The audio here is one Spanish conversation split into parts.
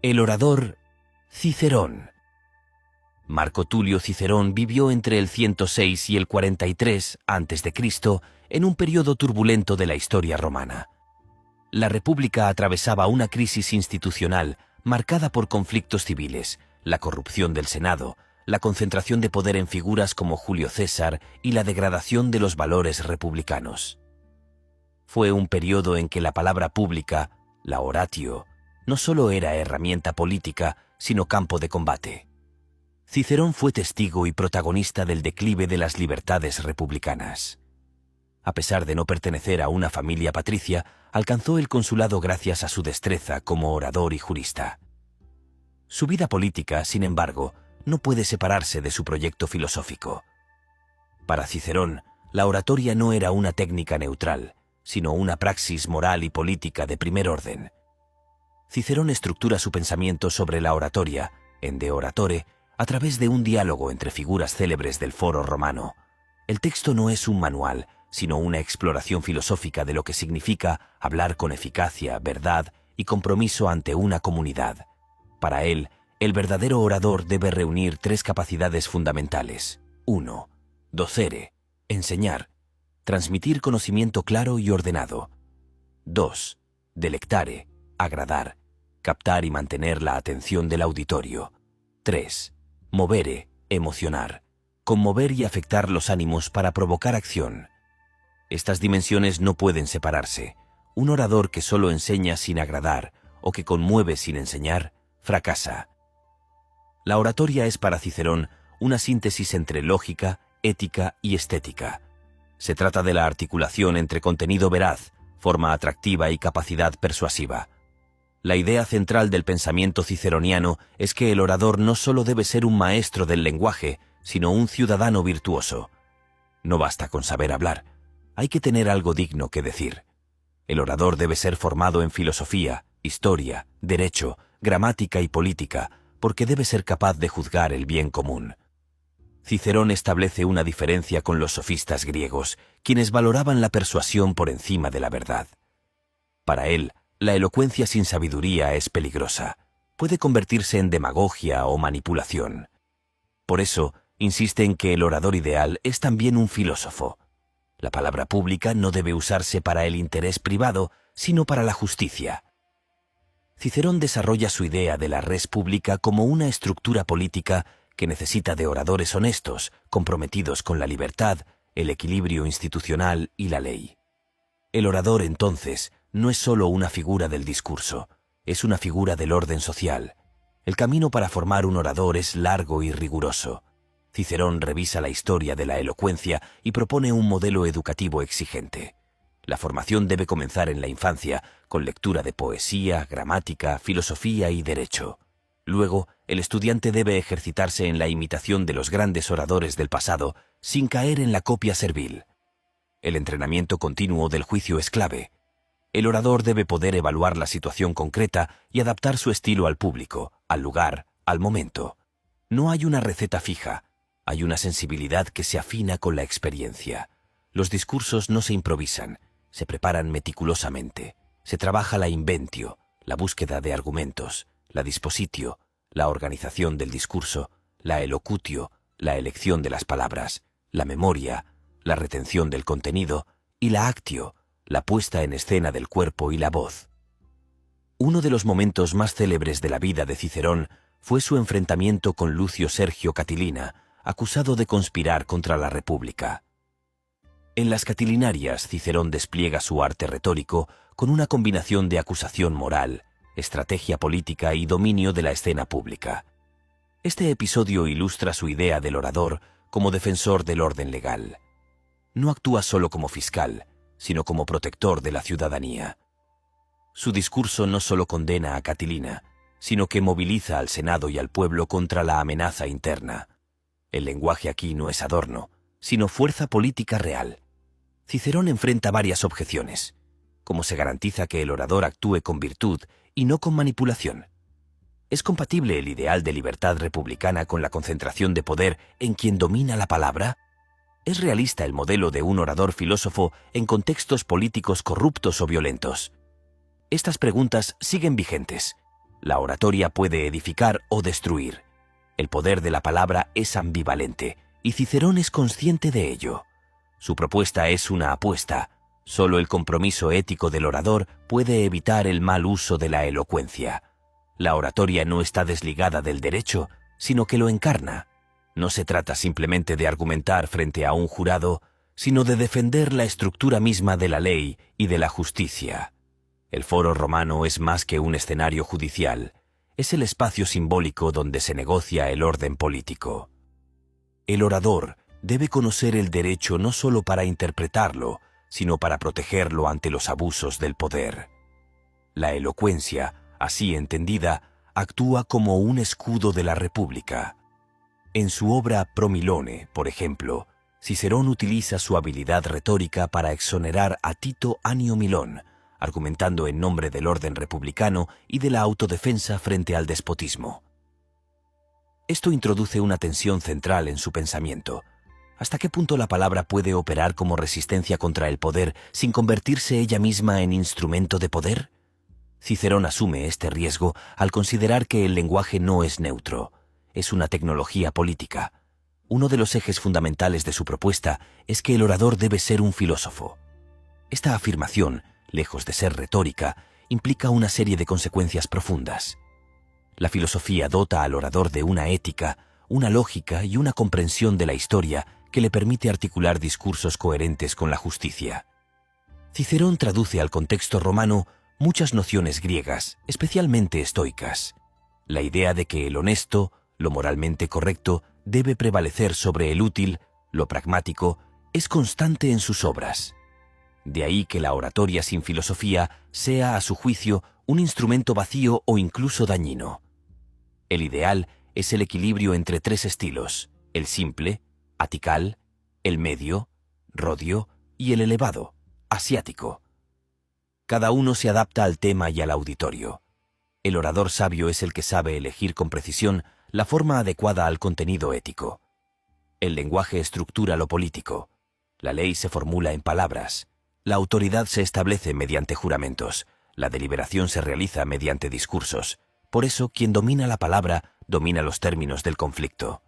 El orador Cicerón. Marco Tulio Cicerón vivió entre el 106 y el 43 a.C. en un periodo turbulento de la historia romana. La República atravesaba una crisis institucional marcada por conflictos civiles, la corrupción del Senado, la concentración de poder en figuras como Julio César y la degradación de los valores republicanos. Fue un periodo en que la palabra pública, la oratio, no solo era herramienta política, sino campo de combate. Cicerón fue testigo y protagonista del declive de las libertades republicanas. A pesar de no pertenecer a una familia patricia, alcanzó el consulado gracias a su destreza como orador y jurista. Su vida política, sin embargo, no puede separarse de su proyecto filosófico. Para Cicerón, la oratoria no era una técnica neutral, sino una praxis moral y política de primer orden. Cicerón estructura su pensamiento sobre la oratoria, en De Oratore, a través de un diálogo entre figuras célebres del foro romano. El texto no es un manual, sino una exploración filosófica de lo que significa hablar con eficacia, verdad y compromiso ante una comunidad. Para él, el verdadero orador debe reunir tres capacidades fundamentales. 1. Docere, enseñar, transmitir conocimiento claro y ordenado. 2. Delectare, agradar, captar y mantener la atención del auditorio. 3. Movere, emocionar, conmover y afectar los ánimos para provocar acción. Estas dimensiones no pueden separarse. Un orador que solo enseña sin agradar o que conmueve sin enseñar, fracasa. La oratoria es para Cicerón una síntesis entre lógica, ética y estética. Se trata de la articulación entre contenido veraz, forma atractiva y capacidad persuasiva. La idea central del pensamiento ciceroniano es que el orador no solo debe ser un maestro del lenguaje, sino un ciudadano virtuoso. No basta con saber hablar, hay que tener algo digno que decir. El orador debe ser formado en filosofía, historia, derecho, gramática y política, porque debe ser capaz de juzgar el bien común. Cicerón establece una diferencia con los sofistas griegos, quienes valoraban la persuasión por encima de la verdad. Para él, la elocuencia sin sabiduría es peligrosa. Puede convertirse en demagogia o manipulación. Por eso, insiste en que el orador ideal es también un filósofo. La palabra pública no debe usarse para el interés privado, sino para la justicia. Cicerón desarrolla su idea de la res pública como una estructura política que necesita de oradores honestos, comprometidos con la libertad, el equilibrio institucional y la ley. El orador, entonces, no es solo una figura del discurso, es una figura del orden social. El camino para formar un orador es largo y riguroso. Cicerón revisa la historia de la elocuencia y propone un modelo educativo exigente. La formación debe comenzar en la infancia, con lectura de poesía, gramática, filosofía y derecho. Luego, el estudiante debe ejercitarse en la imitación de los grandes oradores del pasado, sin caer en la copia servil. El entrenamiento continuo del juicio es clave. El orador debe poder evaluar la situación concreta y adaptar su estilo al público, al lugar, al momento. No hay una receta fija, hay una sensibilidad que se afina con la experiencia. Los discursos no se improvisan, se preparan meticulosamente. Se trabaja la inventio, la búsqueda de argumentos, la dispositio, la organización del discurso, la elocutio, la elección de las palabras, la memoria, la retención del contenido y la actio, la puesta en escena del cuerpo y la voz. Uno de los momentos más célebres de la vida de Cicerón fue su enfrentamiento con Lucio Sergio Catilina, acusado de conspirar contra la República. En las Catilinarias, Cicerón despliega su arte retórico con una combinación de acusación moral, estrategia política y dominio de la escena pública. Este episodio ilustra su idea del orador como defensor del orden legal. No actúa solo como fiscal, sino como protector de la ciudadanía. Su discurso no solo condena a Catilina, sino que moviliza al Senado y al pueblo contra la amenaza interna. El lenguaje aquí no es adorno, sino fuerza política real. Cicerón enfrenta varias objeciones. ¿Cómo se garantiza que el orador actúe con virtud y no con manipulación? ¿Es compatible el ideal de libertad republicana con la concentración de poder en quien domina la palabra? ¿Es realista el modelo de un orador filósofo en contextos políticos corruptos o violentos? Estas preguntas siguen vigentes. La oratoria puede edificar o destruir. El poder de la palabra es ambivalente, y Cicerón es consciente de ello. Su propuesta es una apuesta. Solo el compromiso ético del orador puede evitar el mal uso de la elocuencia. La oratoria no está desligada del derecho, sino que lo encarna. No se trata simplemente de argumentar frente a un jurado, sino de defender la estructura misma de la ley y de la justicia. El foro romano es más que un escenario judicial, es el espacio simbólico donde se negocia el orden político. El orador debe conocer el derecho no solo para interpretarlo, sino para protegerlo ante los abusos del poder. La elocuencia, así entendida, actúa como un escudo de la República. En su obra Pro Milone, por ejemplo, Cicerón utiliza su habilidad retórica para exonerar a Tito Annio Milón, argumentando en nombre del orden republicano y de la autodefensa frente al despotismo. Esto introduce una tensión central en su pensamiento. ¿Hasta qué punto la palabra puede operar como resistencia contra el poder sin convertirse ella misma en instrumento de poder? Cicerón asume este riesgo al considerar que el lenguaje no es neutro, es una tecnología política. Uno de los ejes fundamentales de su propuesta es que el orador debe ser un filósofo. Esta afirmación, lejos de ser retórica, implica una serie de consecuencias profundas. La filosofía dota al orador de una ética, una lógica y una comprensión de la historia que le permite articular discursos coherentes con la justicia. Cicerón traduce al contexto romano muchas nociones griegas, especialmente estoicas. La idea de que el honesto, lo moralmente correcto, debe prevalecer sobre el útil, lo pragmático, es constante en sus obras. De ahí que la oratoria sin filosofía sea, a su juicio, un instrumento vacío o incluso dañino. El ideal es el equilibrio entre tres estilos: el simple, atical; el medio, rodio; y el elevado, asiático. Cada uno se adapta al tema y al auditorio. El orador sabio es el que sabe elegir con precisión la forma adecuada al contenido ético. El lenguaje estructura lo político. La ley se formula en palabras. La autoridad se establece mediante juramentos. La deliberación se realiza mediante discursos. Por eso, quien domina la palabra, domina los términos del conflicto.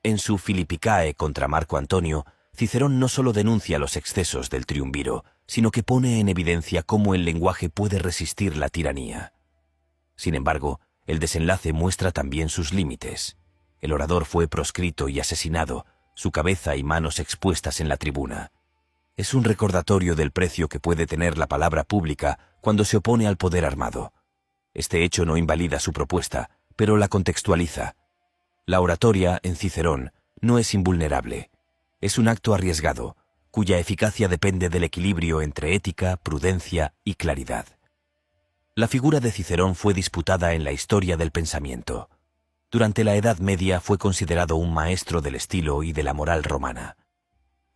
En su Philippicae contra Marco Antonio, Cicerón no solo denuncia los excesos del triunviro, sino que pone en evidencia cómo el lenguaje puede resistir la tiranía. Sin embargo, el desenlace muestra también sus límites. El orador fue proscrito y asesinado, su cabeza y manos expuestas en la tribuna. Es un recordatorio del precio que puede tener la palabra pública cuando se opone al poder armado. Este hecho no invalida su propuesta, pero la contextualiza. La oratoria, en Cicerón, no es invulnerable. Es un acto arriesgado, cuya eficacia depende del equilibrio entre ética, prudencia y claridad. La figura de Cicerón fue disputada en la historia del pensamiento. Durante la Edad Media fue considerado un maestro del estilo y de la moral romana.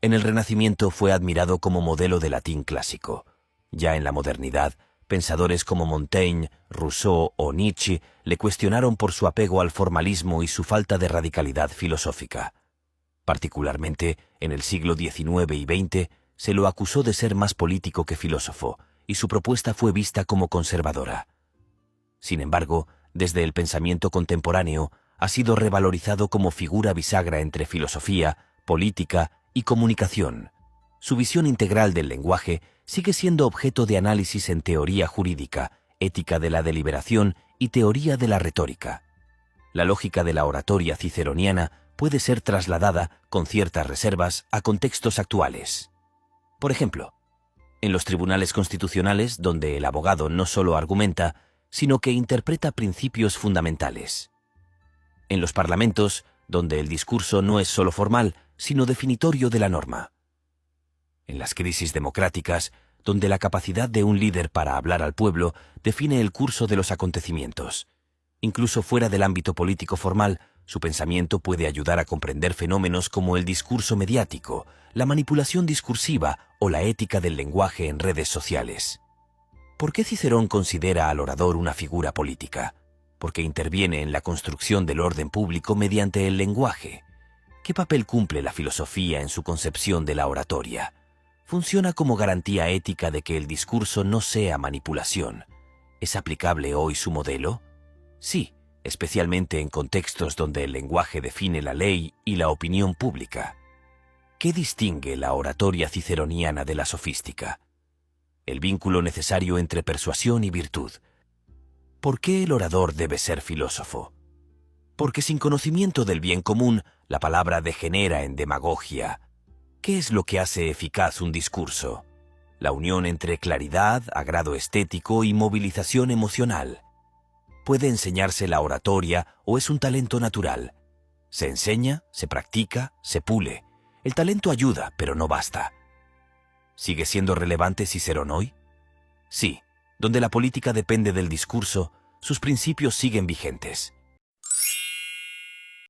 En el Renacimiento fue admirado como modelo de latín clásico. Ya en la modernidad, pensadores como Montaigne, Rousseau o Nietzsche le cuestionaron por su apego al formalismo y su falta de radicalidad filosófica. Particularmente, en el siglo XIX y XX, se lo acusó de ser más político que filósofo, y su propuesta fue vista como conservadora. Sin embargo, desde el pensamiento contemporáneo, ha sido revalorizado como figura bisagra entre filosofía, política y comunicación. Su visión integral del lenguaje sigue siendo objeto de análisis en teoría jurídica, ética de la deliberación y teoría de la retórica. La lógica de la oratoria ciceroniana puede ser trasladada, con ciertas reservas, a contextos actuales. Por ejemplo, en los tribunales constitucionales, donde el abogado no solo argumenta, sino que interpreta principios fundamentales. En los parlamentos, donde el discurso no es solo formal, sino definitorio de la norma. En las crisis democráticas, donde la capacidad de un líder para hablar al pueblo define el curso de los acontecimientos. Incluso fuera del ámbito político formal, su pensamiento puede ayudar a comprender fenómenos como el discurso mediático, la manipulación discursiva o la ética del lenguaje en redes sociales. ¿Por qué Cicerón considera al orador una figura política? Porque interviene en la construcción del orden público mediante el lenguaje. ¿Qué papel cumple la filosofía en su concepción de la oratoria? Funciona como garantía ética de que el discurso no sea manipulación. ¿Es aplicable hoy su modelo? Sí, especialmente en contextos donde el lenguaje define la ley y la opinión pública. ¿Qué distingue la oratoria ciceroniana de la sofística? El vínculo necesario entre persuasión y virtud. ¿Por qué el orador debe ser filósofo? Porque sin conocimiento del bien común, la palabra degenera en demagogia. ¿Qué es lo que hace eficaz un discurso? La unión entre claridad, agrado estético y movilización emocional. ¿Puede enseñarse la oratoria o es un talento natural? Se enseña, se practica, se pule. El talento ayuda, pero no basta. ¿Sigue siendo relevante Cicerón hoy? Sí, donde la política depende del discurso, sus principios siguen vigentes.